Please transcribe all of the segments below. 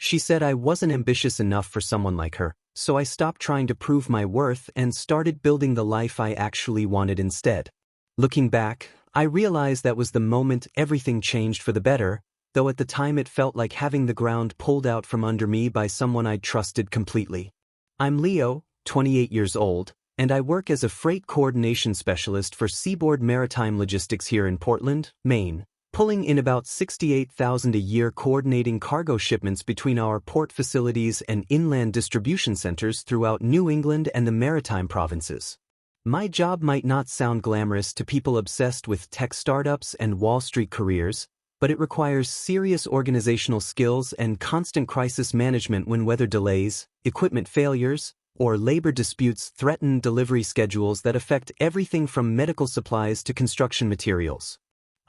She said I wasn't ambitious enough for someone like her, so I stopped trying to prove my worth and started building the life I actually wanted instead. Looking back, I realized that was the moment everything changed for the better, though at the time it felt like having the ground pulled out from under me by someone I'd trusted completely. I'm Leo, 28 years old, and I work as a freight coordination specialist for Seaboard Maritime Logistics here in Portland, Maine, pulling in about $68,000 a year coordinating cargo shipments between our port facilities and inland distribution centers throughout New England and the maritime provinces. My job might not sound glamorous to people obsessed with tech startups and Wall Street careers, but it requires serious organizational skills and constant crisis management when weather delays, equipment failures, or labor disputes threaten delivery schedules that affect everything from medical supplies to construction materials.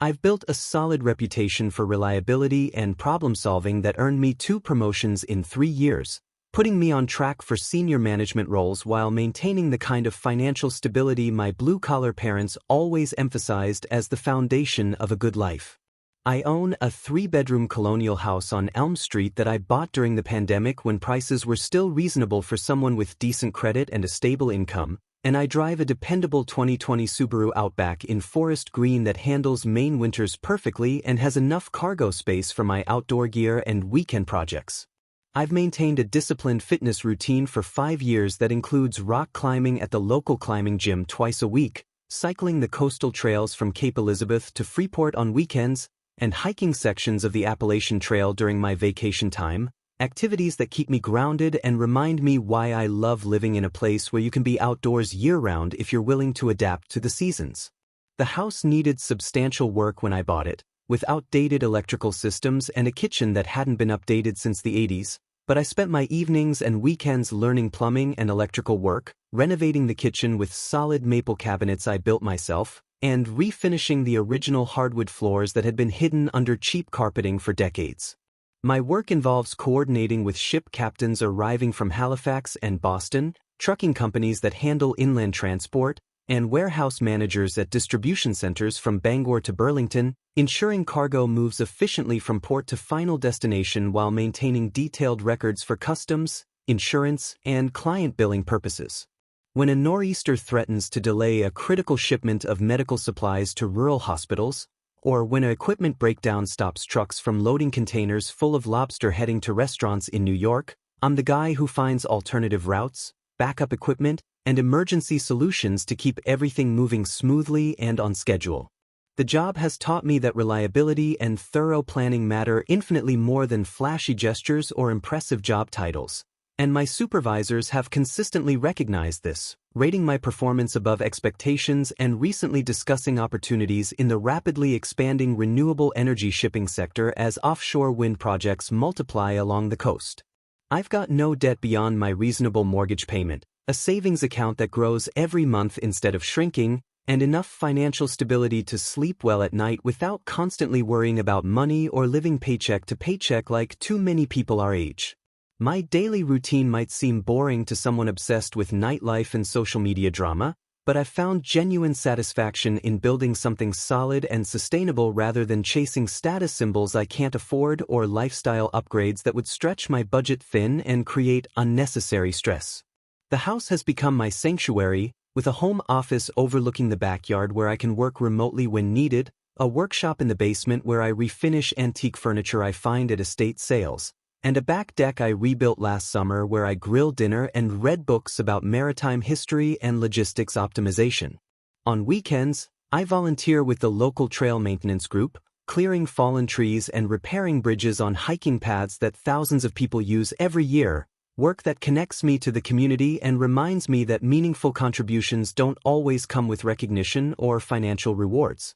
I've built a solid reputation for reliability and problem-solving that earned me 2 promotions in 3 years, putting me on track for senior management roles while maintaining the kind of financial stability my blue-collar parents always emphasized as the foundation of a good life. I own a 3-bedroom colonial house on Elm Street that I bought during the pandemic when prices were still reasonable for someone with decent credit and a stable income, and I drive a dependable 2020 Subaru Outback in forest green that handles Maine winters perfectly and has enough cargo space for my outdoor gear and weekend projects. I've maintained a disciplined fitness routine for 5 years that includes rock climbing at the local climbing gym twice a week, cycling the coastal trails from Cape Elizabeth to Freeport on weekends, and hiking sections of the Appalachian Trail during my vacation time, activities that keep me grounded and remind me why I love living in a place where you can be outdoors year-round if you're willing to adapt to the seasons. The house needed substantial work when I bought it, with outdated electrical systems and a kitchen that hadn't been updated since the 80s, but I spent my evenings and weekends learning plumbing and electrical work, renovating the kitchen with solid maple cabinets I built myself, and refinishing the original hardwood floors that had been hidden under cheap carpeting for decades. My work involves coordinating with ship captains arriving from Halifax and Boston, trucking companies that handle inland transport, and warehouse managers at distribution centers from Bangor to Burlington, ensuring cargo moves efficiently from port to final destination while maintaining detailed records for customs, insurance, and client billing purposes. When a nor'easter threatens to delay a critical shipment of medical supplies to rural hospitals, or when an equipment breakdown stops trucks from loading containers full of lobster heading to restaurants in New York, I'm the guy who finds alternative routes, backup equipment, and emergency solutions to keep everything moving smoothly and on schedule. The job has taught me that reliability and thorough planning matter infinitely more than flashy gestures or impressive job titles, and my supervisors have consistently recognized this, rating my performance above expectations and recently discussing opportunities in the rapidly expanding renewable energy shipping sector as offshore wind projects multiply along the coast. I've got no debt beyond my reasonable mortgage payment, a savings account that grows every month instead of shrinking, and enough financial stability to sleep well at night without constantly worrying about money or living paycheck to paycheck like too many people our age. My daily routine might seem boring to someone obsessed with nightlife and social media drama, but I've found genuine satisfaction in building something solid and sustainable rather than chasing status symbols I can't afford or lifestyle upgrades that would stretch my budget thin and create unnecessary stress. The house has become my sanctuary, with a home office overlooking the backyard where I can work remotely when needed, a workshop in the basement where I refinish antique furniture I find at estate sales, and a back deck I rebuilt last summer where I grill dinner and read books about maritime history and logistics optimization. On weekends, I volunteer with the local trail maintenance group, clearing fallen trees and repairing bridges on hiking paths that thousands of people use every year, work that connects me to the community and reminds me that meaningful contributions don't always come with recognition or financial rewards.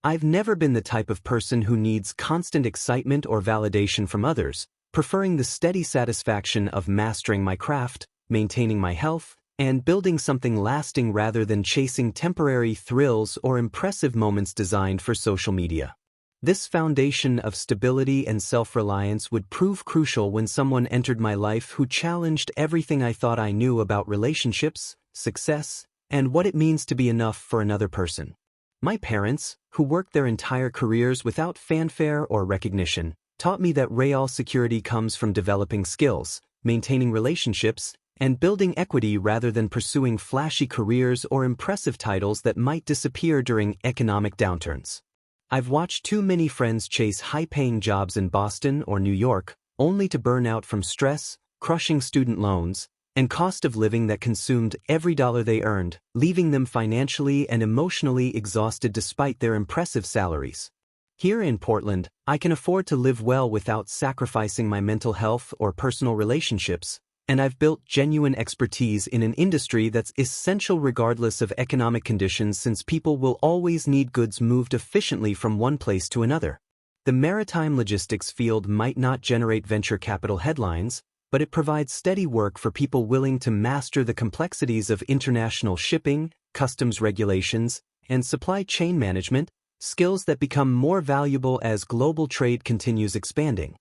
I've never been the type of person who needs constant excitement or validation from others, preferring the steady satisfaction of mastering my craft, maintaining my health, and building something lasting rather than chasing temporary thrills or impressive moments designed for social media. This foundation of stability and self-reliance would prove crucial when someone entered my life who challenged everything I thought I knew about relationships, success, and what it means to be enough for another person. My parents, who worked their entire careers without fanfare or recognition, taught me that real security comes from developing skills, maintaining relationships, and building equity rather than pursuing flashy careers or impressive titles that might disappear during economic downturns. I've watched too many friends chase high-paying jobs in Boston or New York, only to burn out from stress, crushing student loans, and cost of living that consumed every dollar they earned, leaving them financially and emotionally exhausted despite their impressive salaries. Here in Portland, I can afford to live well without sacrificing my mental health or personal relationships, and I've built genuine expertise in an industry that's essential regardless of economic conditions since people will always need goods moved efficiently from one place to another. The maritime logistics field might not generate venture capital headlines, but it provides steady work for people willing to master the complexities of international shipping, customs regulations, and supply chain management, skills that become more valuable as global trade continues expanding.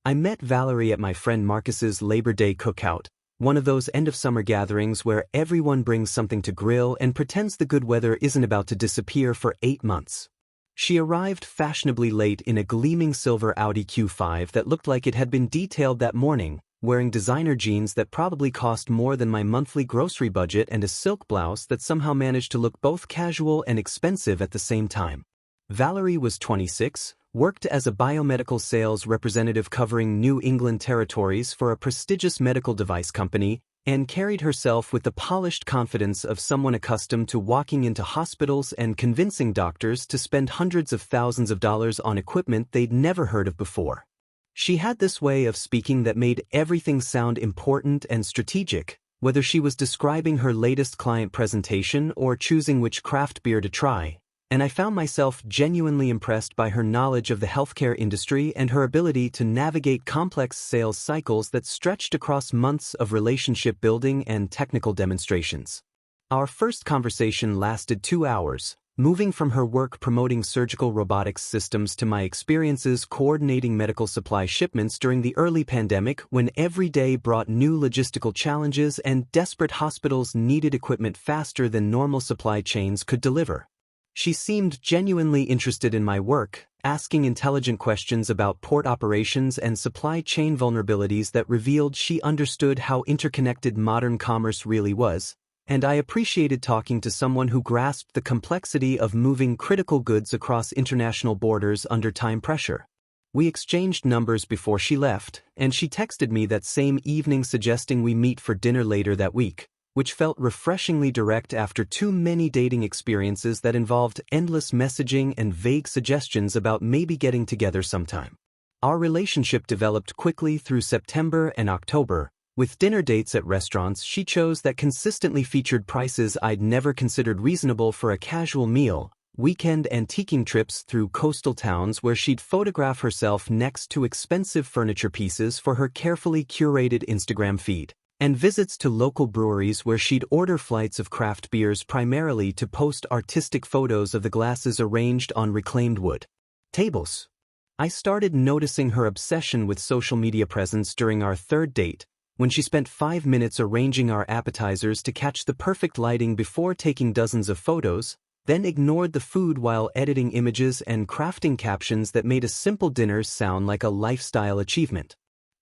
I met Valerie at my friend Marcus's Labor Day cookout, one of those end-of-summer gatherings where everyone brings something to grill and pretends the good weather isn't about to disappear for 8 months. She arrived fashionably late in a gleaming silver Audi Q5 that looked like it had been detailed that morning, wearing designer jeans that probably cost more than my monthly grocery budget and a silk blouse that somehow managed to look both casual and expensive at the same time. Valerie was 26, worked as a biomedical sales representative covering New England territories for a prestigious medical device company, and carried herself with the polished confidence of someone accustomed to walking into hospitals and convincing doctors to spend hundreds of thousands of dollars on equipment they'd never heard of before. She had this way of speaking that made everything sound important and strategic, whether she was describing her latest client presentation or choosing which craft beer to try, and I found myself genuinely impressed by her knowledge of the healthcare industry and her ability to navigate complex sales cycles that stretched across months of relationship building and technical demonstrations. Our first conversation lasted 2 hours, moving from her work promoting surgical robotics systems to my experiences coordinating medical supply shipments during the early pandemic when every day brought new logistical challenges and desperate hospitals needed equipment faster than normal supply chains could deliver. She seemed genuinely interested in my work, asking intelligent questions about port operations and supply chain vulnerabilities that revealed she understood how interconnected modern commerce really was, and I appreciated talking to someone who grasped the complexity of moving critical goods across international borders under time pressure. We exchanged numbers before she left, and she texted me that same evening suggesting we meet for dinner later that week, which felt refreshingly direct after too many dating experiences that involved endless messaging and vague suggestions about maybe getting together sometime. Our relationship developed quickly through September and October, with dinner dates at restaurants she chose that consistently featured prices I'd never considered reasonable for a casual meal, weekend antiquing trips through coastal towns where she'd photograph herself next to expensive furniture pieces for her carefully curated Instagram feed, and visits to local breweries where she'd order flights of craft beers primarily to post artistic photos of the glasses arranged on reclaimed wood tables. I started noticing her obsession with social media presence during our third date, when she spent 5 minutes arranging our appetizers to catch the perfect lighting before taking dozens of photos, then ignored the food while editing images and crafting captions that made a simple dinner sound like a lifestyle achievement.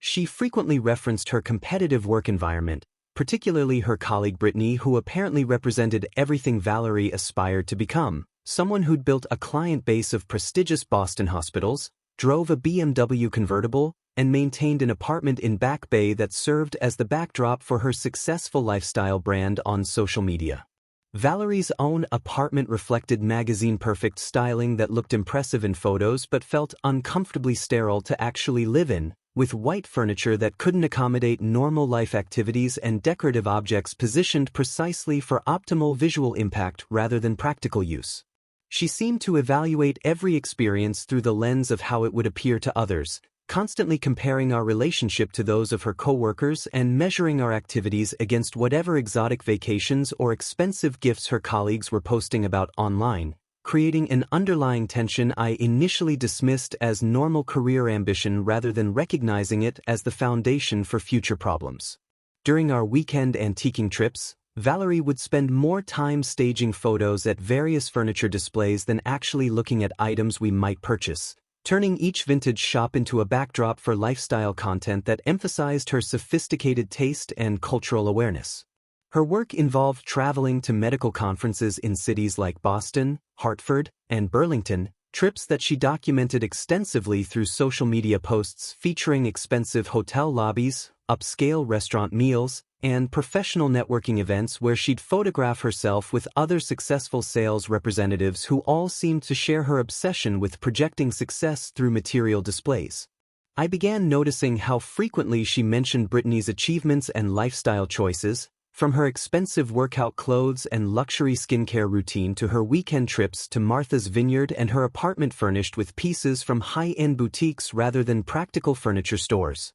She frequently referenced her competitive work environment, particularly her colleague Brittany, who apparently represented everything Valerie aspired to become, someone who'd built a client base of prestigious Boston hospitals, drove a BMW convertible, and maintained an apartment in Back Bay that served as the backdrop for her successful lifestyle brand on social media. Valerie's own apartment reflected magazine-perfect styling that looked impressive in photos but felt uncomfortably sterile to actually live in, with white furniture that couldn't accommodate normal life activities and decorative objects positioned precisely for optimal visual impact rather than practical use. She seemed to evaluate every experience through the lens of how it would appear to others, constantly comparing our relationship to those of her coworkers and measuring our activities against whatever exotic vacations or expensive gifts her colleagues were posting about online, creating an underlying tension I initially dismissed as normal career ambition rather than recognizing it as the foundation for future problems. During our weekend antiquing trips, Valerie would spend more time staging photos at various furniture displays than actually looking at items we might purchase, turning each vintage shop into a backdrop for lifestyle content that emphasized her sophisticated taste and cultural awareness. Her work involved traveling to medical conferences in cities like Boston, Hartford, and Burlington, trips that she documented extensively through social media posts featuring expensive hotel lobbies, upscale restaurant meals, and professional networking events where she'd photograph herself with other successful sales representatives who all seemed to share her obsession with projecting success through material displays. I began noticing how frequently she mentioned Britney's achievements and lifestyle choices, from her expensive workout clothes and luxury skincare routine to her weekend trips to Martha's Vineyard and her apartment furnished with pieces from high-end boutiques rather than practical furniture stores.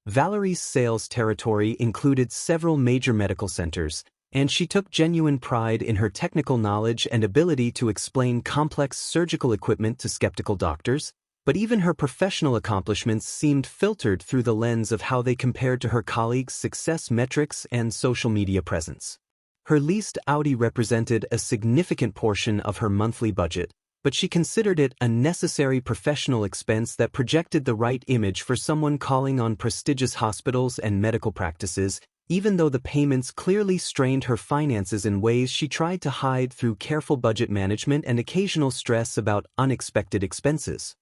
Valerie's sales territory included several major medical centers, and she took genuine pride in her technical knowledge and ability to explain complex surgical equipment to skeptical doctors, but even her professional accomplishments seemed filtered through the lens of how they compared to her colleagues' success metrics and social media presence. Her leased Audi represented a significant portion of her monthly budget, but she considered it a necessary professional expense that projected the right image for someone calling on prestigious hospitals and medical practices, even though the payments clearly strained her finances in ways she tried to hide through careful budget management and occasional stress about unexpected expenses.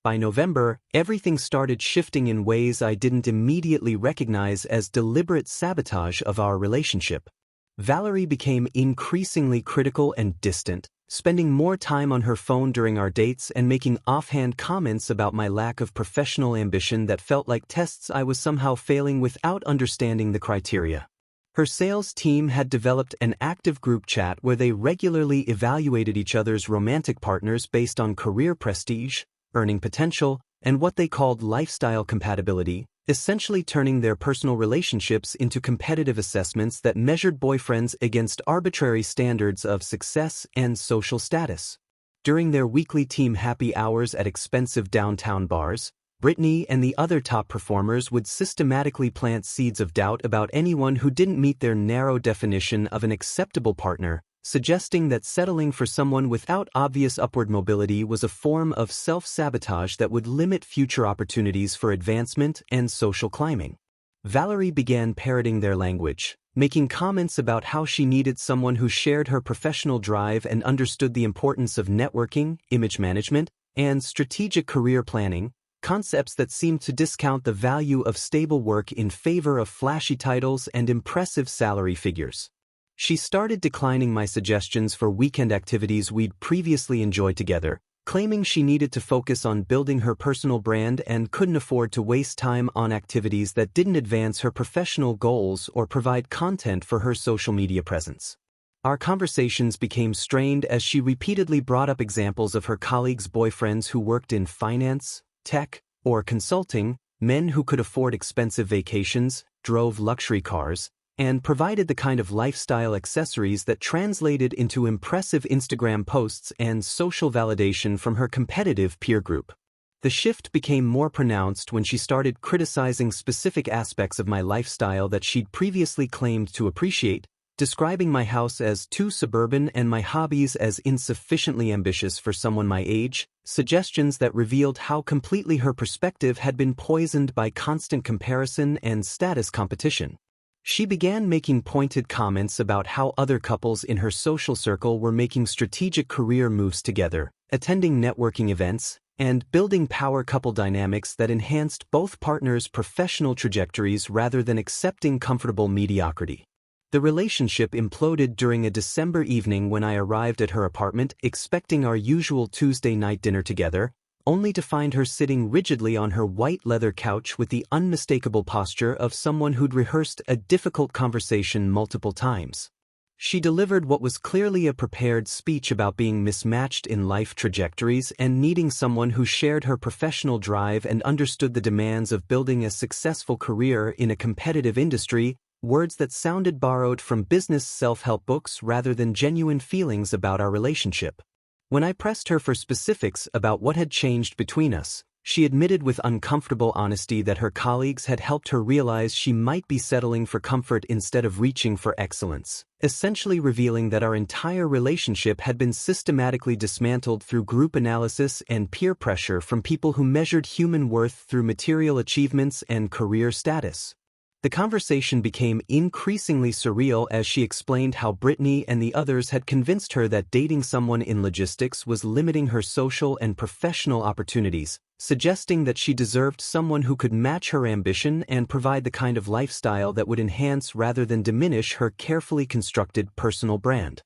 By November, everything started shifting in ways I didn't immediately recognize as deliberate sabotage of our relationship. Valerie became increasingly critical and distant, spending more time on her phone during our dates and making offhand comments about my lack of professional ambition that felt like tests I was somehow failing without understanding the criteria. Her sales team had developed an active group chat where they regularly evaluated each other's romantic partners based on career prestige, earning potential, and what they called lifestyle compatibility, essentially turning their personal relationships into competitive assessments that measured boyfriends against arbitrary standards of success and social status. During their weekly team happy hours at expensive downtown bars, Britney and the other top performers would systematically plant seeds of doubt about anyone who didn't meet their narrow definition of an acceptable partner, suggesting that settling for someone without obvious upward mobility was a form of self-sabotage that would limit future opportunities for advancement and social climbing. Valerie began parroting their language, making comments about how she needed someone who shared her professional drive and understood the importance of networking, image management, and strategic career planning, concepts that seemed to discount the value of stable work in favor of flashy titles and impressive salary figures. She started declining my suggestions for weekend activities we'd previously enjoyed together, claiming she needed to focus on building her personal brand and couldn't afford to waste time on activities that didn't advance her professional goals or provide content for her social media presence. Our conversations became strained as she repeatedly brought up examples of her colleagues' boyfriends who worked in finance, tech, or consulting, men who could afford expensive vacations, drove luxury cars, and provided the kind of lifestyle accessories that translated into impressive Instagram posts and social validation from her competitive peer group. The shift became more pronounced when she started criticizing specific aspects of my lifestyle that she'd previously claimed to appreciate, describing my house as too suburban and my hobbies as insufficiently ambitious for someone my age, suggestions that revealed how completely her perspective had been poisoned by constant comparison and status competition. She began making pointed comments about how other couples in her social circle were making strategic career moves together, attending networking events, and building power couple dynamics that enhanced both partners' professional trajectories rather than accepting comfortable mediocrity. The relationship imploded during a December evening when I arrived at her apartment expecting our usual Tuesday night dinner together, only to find her sitting rigidly on her white leather couch with the unmistakable posture of someone who'd rehearsed a difficult conversation multiple times. She delivered what was clearly a prepared speech about being mismatched in life trajectories and needing someone who shared her professional drive and understood the demands of building a successful career in a competitive industry, words that sounded borrowed from business self-help books rather than genuine feelings about our relationship. When I pressed her for specifics about what had changed between us, She admitted with uncomfortable honesty that her colleagues had helped her realize she might be settling for comfort instead of reaching for excellence, essentially revealing that our entire relationship had been systematically dismantled through group analysis and peer pressure from people who measured human worth through material achievements and career status. The conversation became increasingly surreal as she explained how Brittany and the others had convinced her that dating someone in logistics was limiting her social and professional opportunities, suggesting that she deserved someone who could match her ambition and provide the kind of lifestyle that would enhance rather than diminish her carefully constructed personal brand.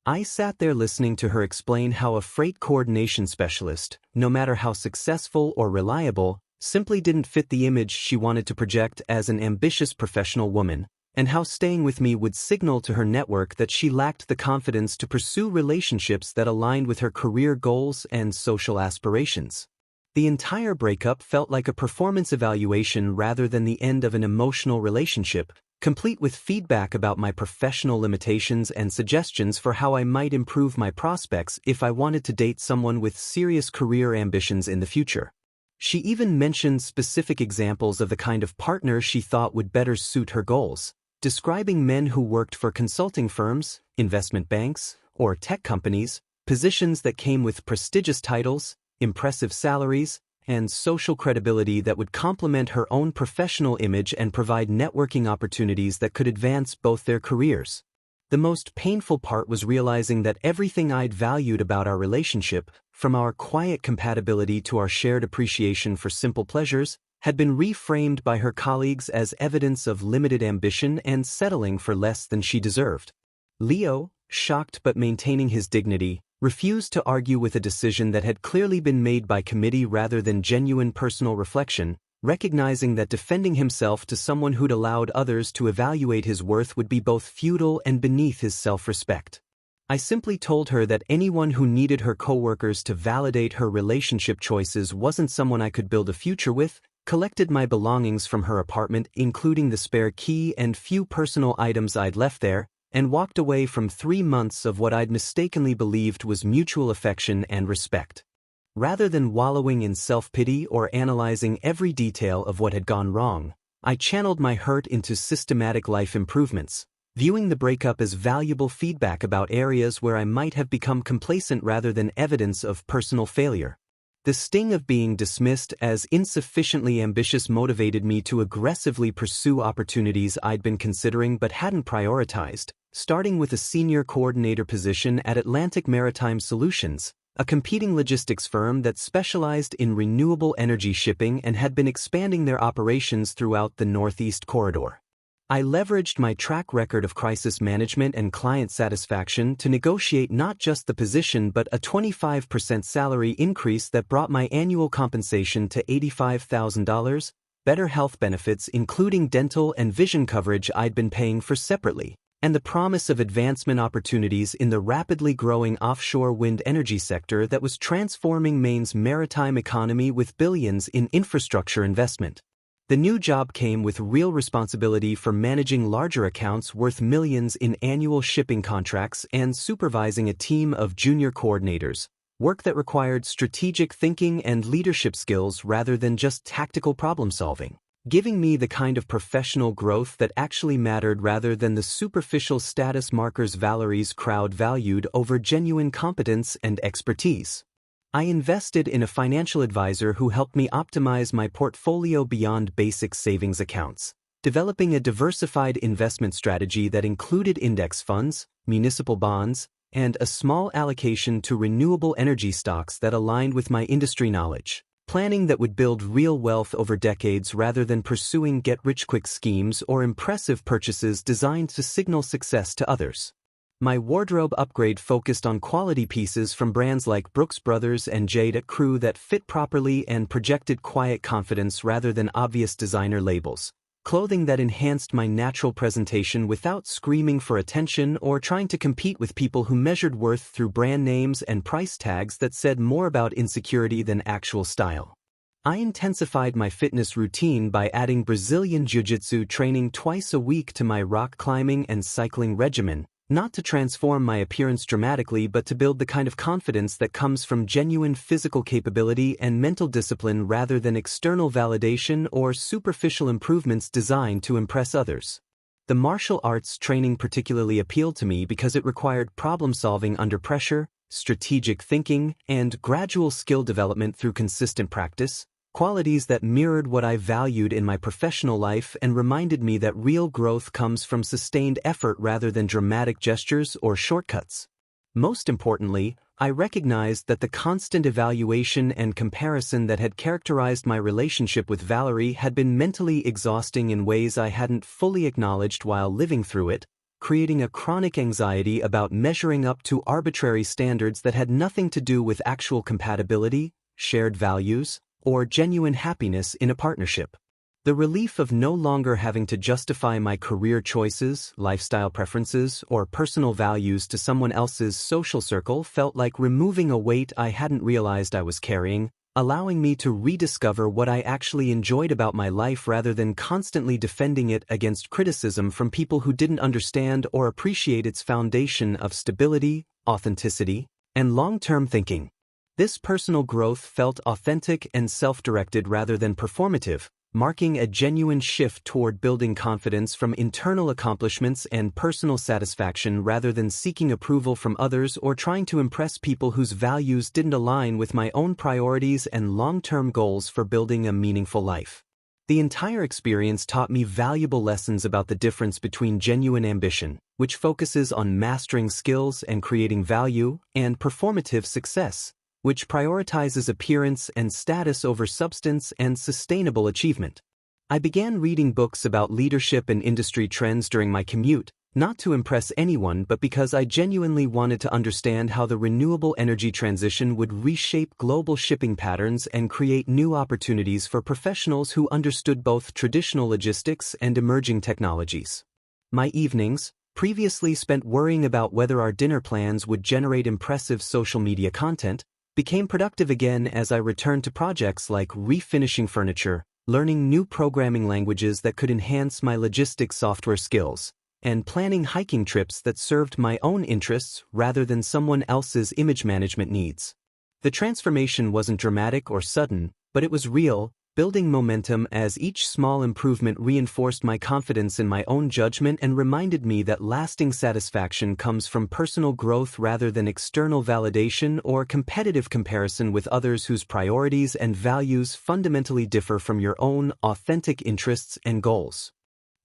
I sat there listening to her explain how a freight coordination specialist, no matter how successful or reliable, simply didn't fit the image she wanted to project as an ambitious professional woman, and how staying with me would signal to her network that she lacked the confidence to pursue relationships that aligned with her career goals and social aspirations. The entire breakup felt like a performance evaluation rather than the end of an emotional relationship, complete with feedback about my professional limitations and suggestions for how I might improve my prospects if I wanted to date someone with serious career ambitions in the future. She even mentioned specific examples of the kind of partner she thought would better suit her goals, describing men who worked for consulting firms, investment banks, or tech companies, positions that came with prestigious titles, impressive salaries, and social credibility that would complement her own professional image and provide networking opportunities that could advance both their careers. The most painful part was realizing that everything I'd valued about our relationship, from our quiet compatibility to our shared appreciation for simple pleasures, had been reframed by her colleagues as evidence of limited ambition and settling for less than she deserved. Leo, shocked but maintaining his dignity, refused to argue with a decision that had clearly been made by committee rather than genuine personal reflection, recognizing that defending himself to someone who'd allowed others to evaluate his worth would be both futile and beneath his self-respect. I simply told her that anyone who needed her coworkers to validate her relationship choices wasn't someone I could build a future with, collected my belongings from her apartment including the spare key and few personal items I'd left there, and walked away from 3 months of what I'd mistakenly believed was mutual affection and respect. Rather than wallowing in self-pity or analyzing every detail of what had gone wrong, I channeled my hurt into systematic life improvements, viewing the breakup as valuable feedback about areas where I might have become complacent rather than evidence of personal failure. The sting of being dismissed as insufficiently ambitious motivated me to aggressively pursue opportunities I'd been considering but hadn't prioritized, starting with a senior coordinator position at Atlantic Maritime Solutions, a competing logistics firm that specialized in renewable energy shipping and had been expanding their operations throughout the Northeast Corridor. I leveraged my track record of crisis management and client satisfaction to negotiate not just the position but a 25% salary increase that brought my annual compensation to $85,000, better health benefits including dental and vision coverage I'd been paying for separately, and the promise of advancement opportunities in the rapidly growing offshore wind energy sector that was transforming Maine's maritime economy with billions in infrastructure investment. The new job came with real responsibility for managing larger accounts worth millions in annual shipping contracts and supervising a team of junior coordinators, work that required strategic thinking and leadership skills rather than just tactical problem-solving, giving me the kind of professional growth that actually mattered rather than the superficial status markers Valerie's crowd valued over genuine competence and expertise. I invested in a financial advisor who helped me optimize my portfolio beyond basic savings accounts, developing a diversified investment strategy that included index funds, municipal bonds, and a small allocation to renewable energy stocks that aligned with my industry knowledge, planning that would build real wealth over decades rather than pursuing get-rich-quick schemes or impressive purchases designed to signal success to others. My wardrobe upgrade focused on quality pieces from brands like Brooks Brothers and J.Crew that fit properly and projected quiet confidence rather than obvious designer labels, clothing that enhanced my natural presentation without screaming for attention or trying to compete with people who measured worth through brand names and price tags that said more about insecurity than actual style. I intensified my fitness routine by adding Brazilian Jiu-Jitsu training twice a week to my rock climbing and cycling regimen, Not to transform my appearance dramatically, but to build the kind of confidence that comes from genuine physical capability and mental discipline rather than external validation or superficial improvements designed to impress others. The martial arts training particularly appealed to me because it required problem-solving under pressure, strategic thinking, and gradual skill development through consistent practice, qualities that mirrored what I valued in my professional life and reminded me that real growth comes from sustained effort rather than dramatic gestures or shortcuts. Most importantly, I recognized that the constant evaluation and comparison that had characterized my relationship with Valerie had been mentally exhausting in ways I hadn't fully acknowledged while living through it, creating a chronic anxiety about measuring up to arbitrary standards that had nothing to do with actual compatibility, shared values, or genuine happiness in a partnership. The relief of no longer having to justify my career choices, lifestyle preferences, or personal values to someone else's social circle felt like removing a weight I hadn't realized I was carrying, allowing me to rediscover what I actually enjoyed about my life rather than constantly defending it against criticism from people who didn't understand or appreciate its foundation of stability, authenticity, and long-term thinking. This personal growth felt authentic and self-directed rather than performative, marking a genuine shift toward building confidence from internal accomplishments and personal satisfaction rather than seeking approval from others or trying to impress people whose values didn't align with my own priorities and long-term goals for building a meaningful life. The entire experience taught me valuable lessons about the difference between genuine ambition, which focuses on mastering skills and creating value, and performative success, which prioritizes appearance and status over substance and sustainable achievement. I began reading books about leadership and industry trends during my commute, not to impress anyone but because I genuinely wanted to understand how the renewable energy transition would reshape global shipping patterns and create new opportunities for professionals who understood both traditional logistics and emerging technologies. My evenings, previously spent worrying about whether our dinner plans would generate impressive social media content, became productive again as I returned to projects like refinishing furniture, learning new programming languages that could enhance my logistics software skills, and planning hiking trips that served my own interests rather than someone else's image management needs. The transformation wasn't dramatic or sudden, but it was real, building momentum as each small improvement reinforced my confidence in my own judgment and reminded me that lasting satisfaction comes from personal growth rather than external validation or competitive comparison with others whose priorities and values fundamentally differ from your own authentic interests and goals.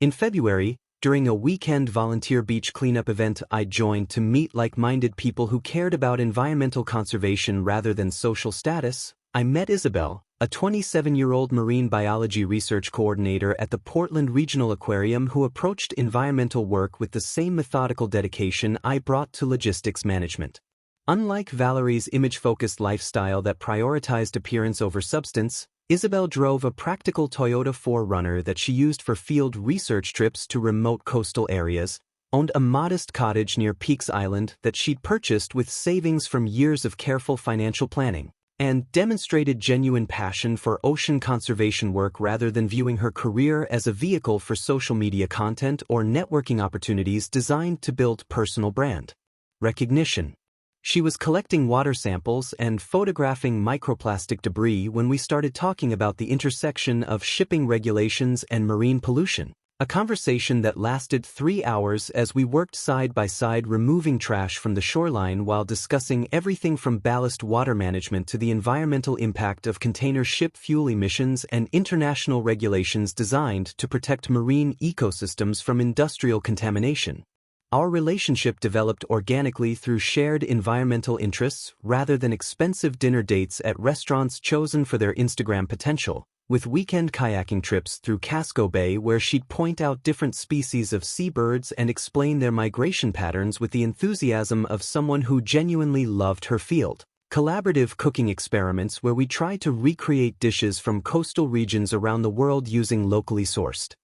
In February, during a weekend volunteer beach cleanup event I joined to meet like-minded people who cared about environmental conservation rather than social status, I met Isabel, a 27-year-old marine biology research coordinator at the Portland Regional Aquarium who approached environmental work with the same methodical dedication I brought to logistics management. Unlike Valerie's image-focused lifestyle that prioritized appearance over substance, Isabel drove a practical Toyota 4Runner that she used for field research trips to remote coastal areas, owned a modest cottage near Peaks Island that she'd purchased with savings from years of careful financial planning, and demonstrated genuine passion for ocean conservation work rather than viewing her career as a vehicle for social media content or networking opportunities designed to build personal brand recognition. She was collecting water samples and photographing microplastic debris when we started talking about the intersection of shipping regulations and marine pollution, a conversation that lasted 3 hours as we worked side by side removing trash from the shoreline while discussing everything from ballast water management to the environmental impact of container ship fuel emissions and international regulations designed to protect marine ecosystems from industrial contamination. Our relationship developed organically through shared environmental interests rather than expensive dinner dates at restaurants chosen for their Instagram potential, with weekend kayaking trips through Casco Bay where she'd point out different species of seabirds and explain their migration patterns with the enthusiasm of someone who genuinely loved her field. Collaborative cooking experiments where we tried to recreate dishes from coastal regions around the world using locally sourced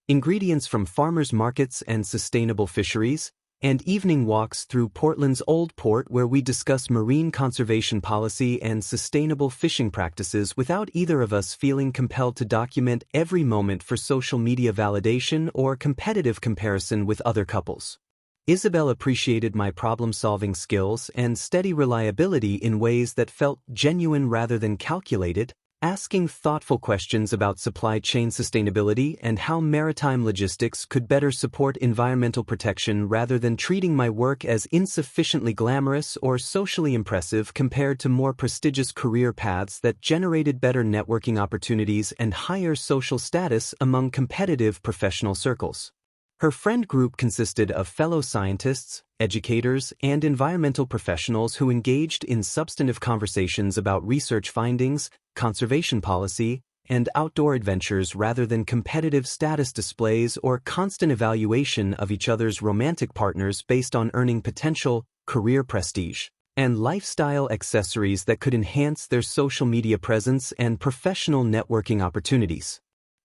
ingredients from farmers markets and sustainable fisheries, and evening walks through Portland's Old Port where we discuss marine conservation policy and sustainable fishing practices without either of us feeling compelled to document every moment for social media validation or competitive comparison with other couples. Isabel appreciated my problem-solving skills and steady reliability in ways that felt genuine rather than calculated, asking thoughtful questions about supply chain sustainability and how maritime logistics could better support environmental protection rather than treating my work as insufficiently glamorous or socially impressive compared to more prestigious career paths that generated better networking opportunities and higher social status among competitive professional circles. Her friend group consisted of fellow scientists, educators, and environmental professionals who engaged in substantive conversations about research findings, conservation policy, and outdoor adventures rather than competitive status displays or constant evaluation of each other's romantic partners based on earning potential, career prestige, and lifestyle accessories that could enhance their social media presence and professional networking opportunities.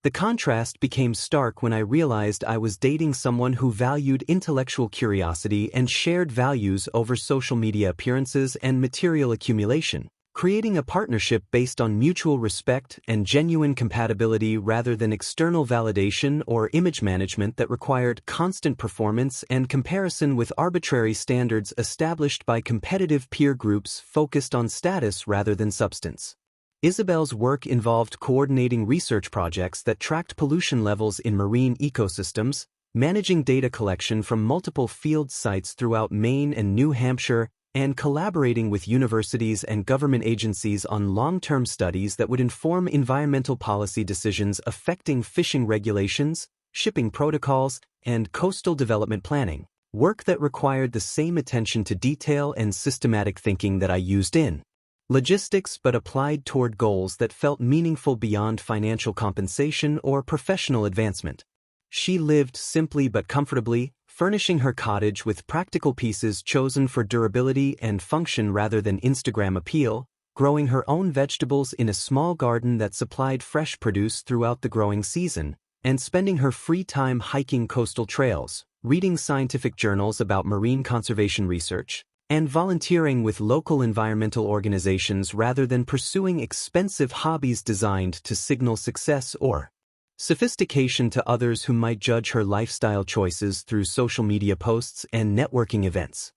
The contrast became stark when I realized I was dating someone who valued intellectual curiosity and shared values over social media appearances and material accumulation, creating a partnership based on mutual respect and genuine compatibility rather than external validation or image management that required constant performance and comparison with arbitrary standards established by competitive peer groups focused on status rather than substance. Isabel's work involved coordinating research projects that tracked pollution levels in marine ecosystems, managing data collection from multiple field sites throughout Maine and New Hampshire, and collaborating with universities and government agencies on long-term studies that would inform environmental policy decisions affecting fishing regulations, shipping protocols, and coastal development planning, work that required the same attention to detail and systematic thinking that I used in logistics but applied toward goals that felt meaningful beyond financial compensation or professional advancement. She lived simply but comfortably, furnishing her cottage with practical pieces chosen for durability and function rather than Instagram appeal, growing her own vegetables in a small garden that supplied fresh produce throughout the growing season, and spending her free time hiking coastal trails, reading scientific journals about marine conservation research, and volunteering with local environmental organizations rather than pursuing expensive hobbies designed to signal success or sophistication to others who might judge her lifestyle choices through social media posts and networking events.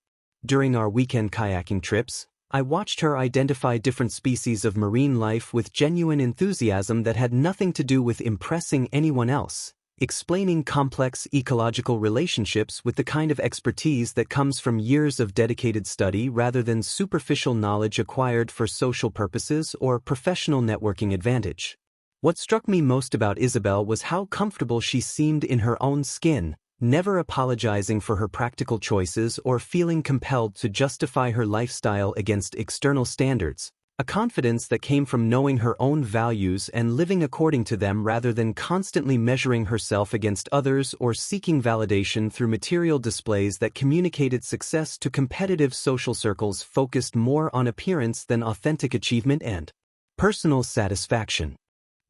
During our weekend kayaking trips, I watched her identify different species of marine life with genuine enthusiasm that had nothing to do with impressing anyone else, explaining complex ecological relationships with the kind of expertise that comes from years of dedicated study rather than superficial knowledge acquired for social purposes or professional networking advantage. What struck me most about Isabel was how comfortable she seemed in her own skin, never apologizing for her practical choices or feeling compelled to justify her lifestyle against external standards. A confidence that came from knowing her own values and living according to them rather than constantly measuring herself against others or seeking validation through material displays that communicated success to competitive social circles focused more on appearance than authentic achievement and personal satisfaction.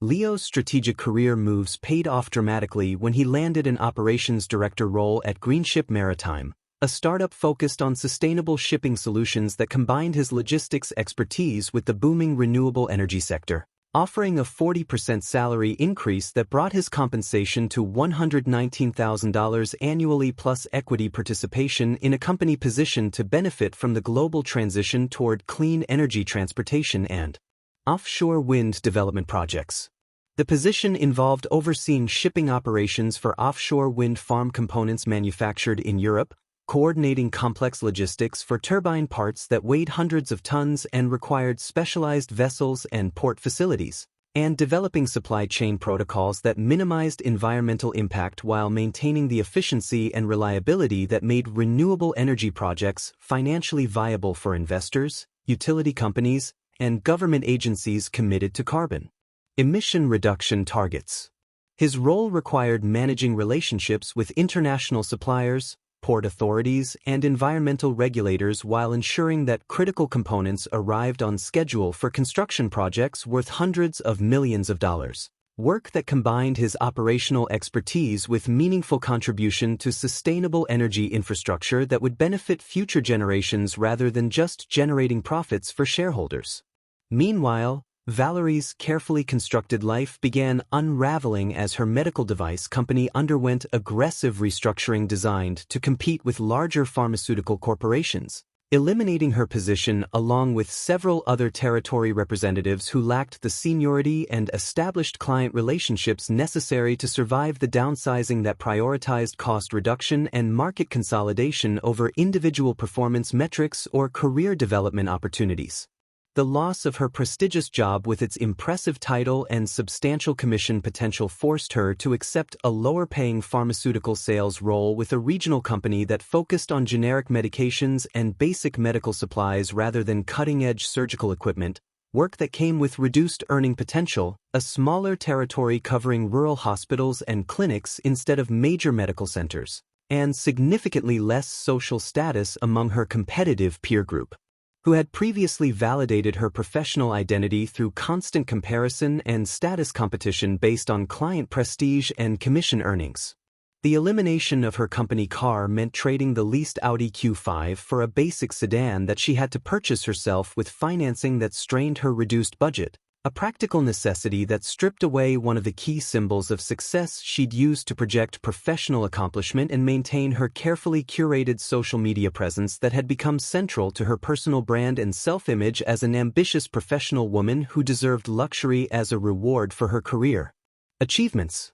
Leo's strategic career moves paid off dramatically when he landed an operations director role at Greenship Maritime, a startup focused on sustainable shipping solutions that combined his logistics expertise with the booming renewable energy sector, offering a 40% salary increase that brought his compensation to $119,000 annually plus equity participation in a company positioned to benefit from the global transition toward clean energy transportation and offshore wind development projects. The position involved overseeing shipping operations for offshore wind farm components manufactured in Europe, coordinating complex logistics for turbine parts that weighed hundreds of tons and required specialized vessels and port facilities, and developing supply chain protocols that minimized environmental impact while maintaining the efficiency and reliability that made renewable energy projects financially viable for investors, utility companies, and government agencies committed to carbon emission reduction targets. His role required managing relationships with international suppliers, port authorities, and environmental regulators while ensuring that critical components arrived on schedule for construction projects worth hundreds of millions of dollars. Work that combined his operational expertise with meaningful contribution to sustainable energy infrastructure that would benefit future generations rather than just generating profits for shareholders. Meanwhile, Valerie's carefully constructed life began unraveling as her medical device company underwent aggressive restructuring designed to compete with larger pharmaceutical corporations, eliminating her position along with several other territory representatives who lacked the seniority and established client relationships necessary to survive the downsizing that prioritized cost reduction and market consolidation over individual performance metrics or career development opportunities. The loss of her prestigious job with its impressive title and substantial commission potential forced her to accept a lower-paying pharmaceutical sales role with a regional company that focused on generic medications and basic medical supplies rather than cutting-edge surgical equipment, work that came with reduced earning potential, a smaller territory covering rural hospitals and clinics instead of major medical centers, and significantly less social status among her competitive peer group, who had previously validated her professional identity through constant comparison and status competition based on client prestige and commission earnings. The elimination of her company car meant trading the leased Audi Q5 for a basic sedan that she had to purchase herself with financing that strained her reduced budget, a practical necessity that stripped away one of the key symbols of success she'd used to project professional accomplishment and maintain her carefully curated social media presence that had become central to her personal brand and self-image as an ambitious professional woman who deserved luxury as a reward for her career achievements.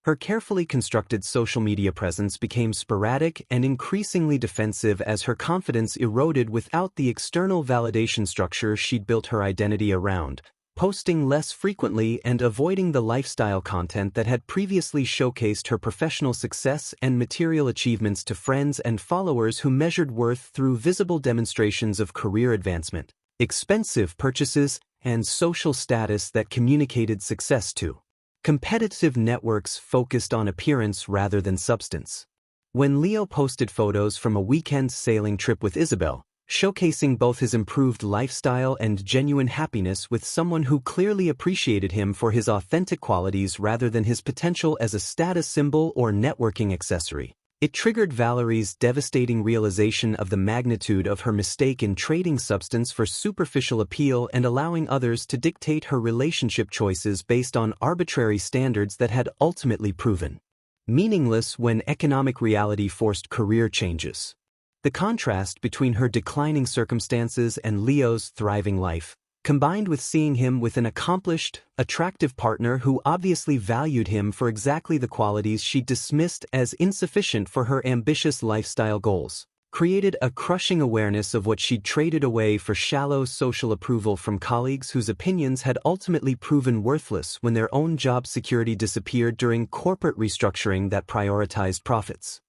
Her carefully constructed social media presence became sporadic and increasingly defensive as her confidence eroded without the external validation structure she'd built her identity around, posting less frequently and avoiding the lifestyle content that had previously showcased her professional success and material achievements to friends and followers who measured worth through visible demonstrations of career advancement, expensive purchases, and social status that communicated success to competitive networks focused on appearance rather than substance. When Leo posted photos from a weekend sailing trip with Isabel, showcasing both his improved lifestyle and genuine happiness with someone who clearly appreciated him for his authentic qualities rather than his potential as a status symbol or networking accessory, it triggered Valerie's devastating realization of the magnitude of her mistake in trading substance for superficial appeal and allowing others to dictate her relationship choices based on arbitrary standards that had ultimately proven meaningless when economic reality forced career changes. The contrast between her declining circumstances and Leo's thriving life, combined with seeing him with an accomplished, attractive partner who obviously valued him for exactly the qualities she dismissed as insufficient for her ambitious lifestyle goals, created a crushing awareness of what she'd traded away for shallow social approval from colleagues whose opinions had ultimately proven worthless when their own job security disappeared during corporate restructuring that prioritized profits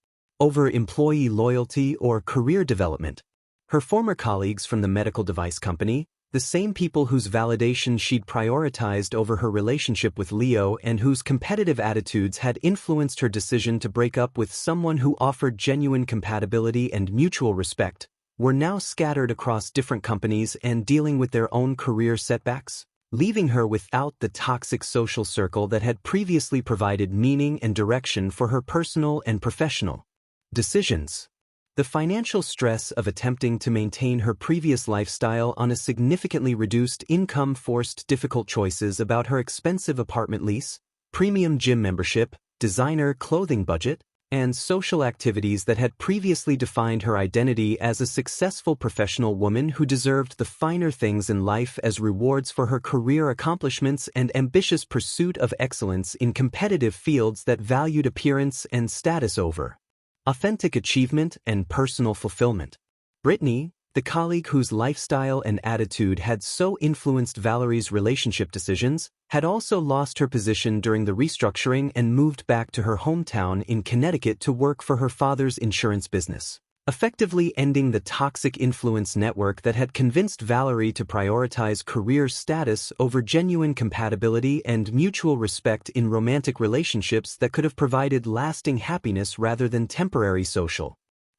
over employee loyalty or career development. Her former colleagues from the medical device company, the same people whose validation she'd prioritized over her relationship with Leo and whose competitive attitudes had influenced her decision to break up with someone who offered genuine compatibility and mutual respect, were now scattered across different companies and dealing with their own career setbacks, leaving her without the toxic social circle that had previously provided meaning and direction for her personal and professional decisions. The financial stress of attempting to maintain her previous lifestyle on a significantly reduced income forced difficult choices about her expensive apartment lease, premium gym membership, designer clothing budget, and social activities that had previously defined her identity as a successful professional woman who deserved the finer things in life as rewards for her career accomplishments and ambitious pursuit of excellence in competitive fields that valued appearance and status over authentic achievement and personal fulfillment. Brittany, the colleague whose lifestyle and attitude had so influenced Valerie's relationship decisions, had also lost her position during the restructuring and moved back to her hometown in Connecticut to work for her father's insurance business, effectively ending the toxic influence network that had convinced Valerie to prioritize career status over genuine compatibility and mutual respect in romantic relationships that could have provided lasting happiness rather than temporary social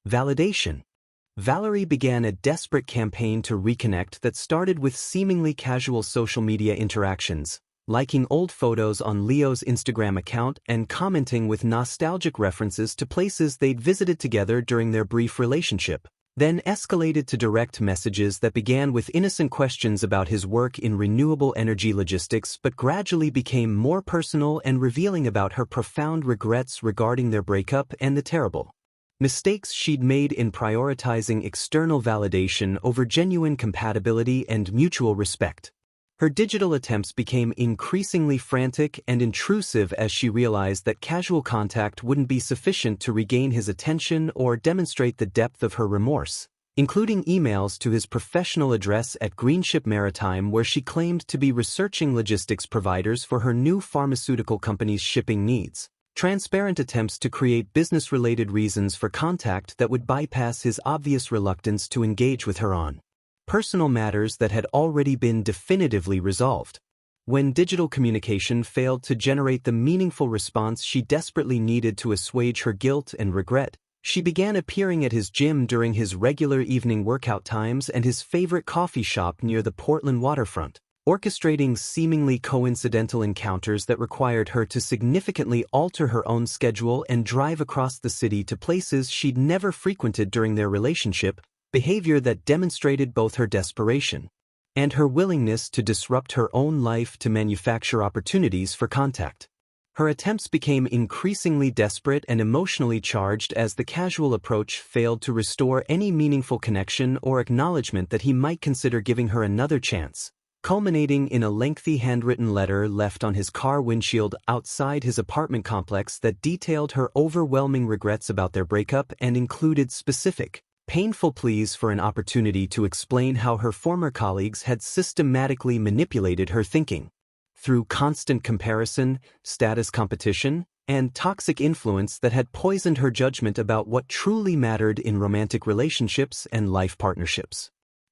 validation. Valerie began a desperate campaign to reconnect that started with seemingly casual social media interactions, liking old photos on Leo's Instagram account and commenting with nostalgic references to places they'd visited together during their brief relationship, then escalated to direct messages that began with innocent questions about his work in renewable energy logistics but gradually became more personal and revealing about her profound regrets regarding their breakup and the terrible mistakes she'd made in prioritizing external validation over genuine compatibility and mutual respect. Her digital attempts became increasingly frantic and intrusive as she realized that casual contact wouldn't be sufficient to regain his attention or demonstrate the depth of her remorse, including emails to his professional address at Greenship Maritime where she claimed to be researching logistics providers for her new pharmaceutical company's shipping needs. Transparent attempts to create business-related reasons for contact that would bypass his obvious reluctance to engage with her on personal matters that had already been definitively resolved. When digital communication failed to generate the meaningful response she desperately needed to assuage her guilt and regret, she began appearing at his gym during his regular evening workout times and his favorite coffee shop near the Portland waterfront, orchestrating seemingly coincidental encounters that required her to significantly alter her own schedule and drive across the city to places she'd never frequented during their relationship, behavior that demonstrated both her desperation and her willingness to disrupt her own life to manufacture opportunities for contact. Her attempts became increasingly desperate and emotionally charged as the casual approach failed to restore any meaningful connection or acknowledgement that he might consider giving her another chance, culminating in a lengthy handwritten letter left on his car windshield outside his apartment complex that detailed her overwhelming regrets about their breakup and included specific, painful pleas for an opportunity to explain how her former colleagues had systematically manipulated her thinking. Through constant comparison, status competition, and toxic influence that had poisoned her judgment about what truly mattered in romantic relationships and life partnerships.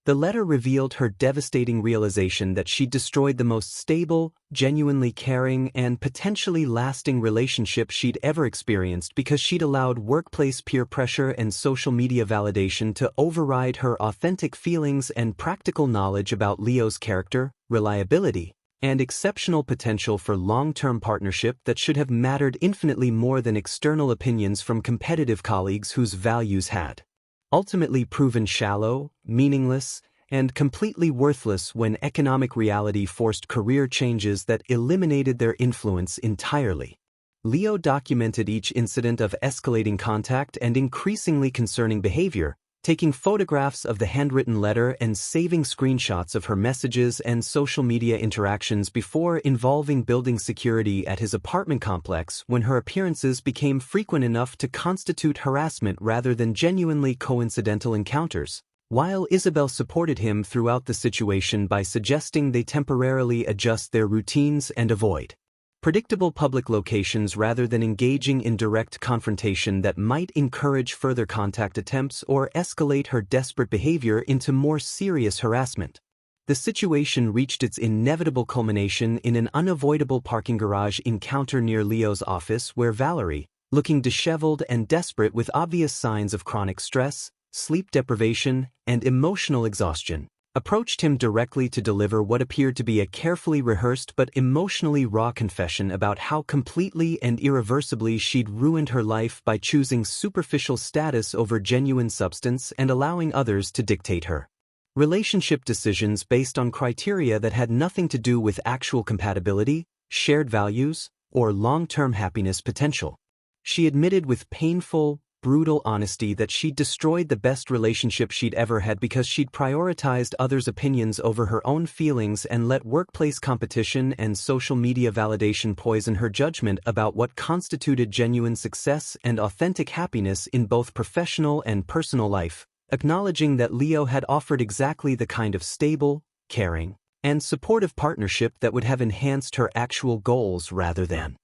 The letter revealed her devastating realization that she'd destroyed the most stable, genuinely caring, and potentially lasting relationship she'd ever experienced because she'd allowed workplace peer pressure and social media validation to override her authentic feelings and practical knowledge about Leo's character, reliability, and exceptional potential for long-term partnership that should have mattered infinitely more than external opinions from competitive colleagues whose values had ultimately proven shallow, meaningless, and completely worthless when economic reality forced career changes that eliminated their influence entirely. Leo documented each incident of escalating contact and increasingly concerning behavior, taking photographs of the handwritten letter and saving screenshots of her messages and social media interactions before involving building security at his apartment complex when her appearances became frequent enough to constitute harassment rather than genuinely coincidental encounters. While Isabel supported him throughout the situation by suggesting they temporarily adjust their routines and avoid predictable public locations rather than engaging in direct confrontation that might encourage further contact attempts or escalate her desperate behavior into more serious harassment. The situation reached its inevitable culmination in an unavoidable parking garage encounter near Leo's office where Valerie, looking disheveled and desperate with obvious signs of chronic stress, sleep deprivation, and emotional exhaustion, approached him directly to deliver what appeared to be a carefully rehearsed but emotionally raw confession about how completely and irreversibly she'd ruined her life by choosing superficial status over genuine substance and allowing others to dictate her relationship decisions based on criteria that had nothing to do with actual compatibility, shared values, or long-term happiness potential. She admitted with painful, brutal honesty that she'd destroyed the best relationship she'd ever had because she'd prioritized others' opinions over her own feelings and let workplace competition and social media validation poison her judgment about what constituted genuine success and authentic happiness in both professional and personal life, acknowledging that Leo had offered exactly the kind of stable, caring, and supportive partnership that would have enhanced her actual goals rather than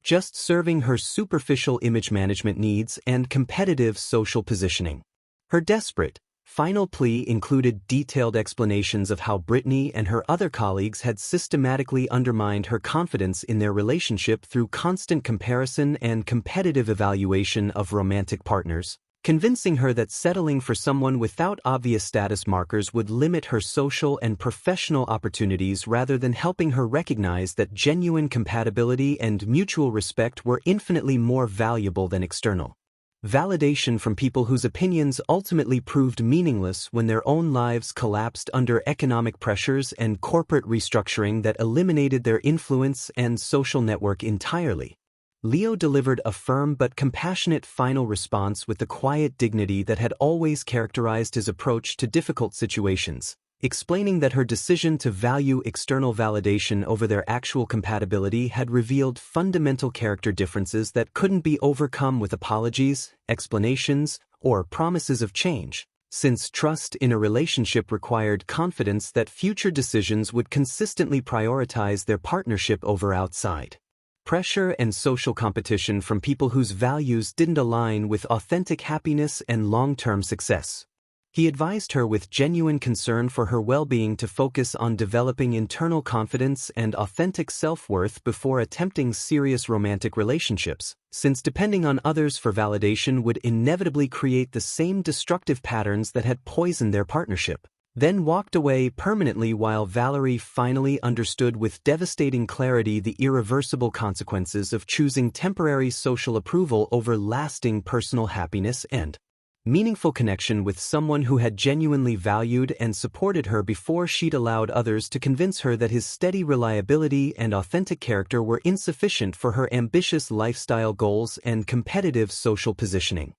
just serving her superficial image management needs and competitive social positioning. Her desperate, final plea included detailed explanations of how Brittany and her other colleagues had systematically undermined her confidence in their relationship through constant comparison and competitive evaluation of romantic partners, convincing her that settling for someone without obvious status markers would limit her social and professional opportunities rather than helping her recognize that genuine compatibility and mutual respect were infinitely more valuable than external Validation from people whose opinions ultimately proved meaningless when their own lives collapsed under economic pressures and corporate restructuring that eliminated their influence and social network entirely. Leo delivered a firm but compassionate final response with the quiet dignity that had always characterized his approach to difficult situations, explaining that her decision to value external validation over their actual compatibility had revealed fundamental character differences that couldn't be overcome with apologies, explanations, or promises of change, since trust in a relationship required confidence that future decisions would consistently prioritize their partnership over outside pressure and social competition from people whose values didn't align with authentic happiness and long-term success. He advised her with genuine concern for her well-being to focus on developing internal confidence and authentic self-worth before attempting serious romantic relationships, since depending on others for validation would inevitably create the same destructive patterns that had poisoned their partnership. Then walked away permanently while Valerie finally understood with devastating clarity the irreversible consequences of choosing temporary social approval over lasting personal happiness and meaningful connection with someone who had genuinely valued and supported her before she'd allowed others to convince her that his steady reliability and authentic character were insufficient for her ambitious lifestyle goals and competitive social positioning.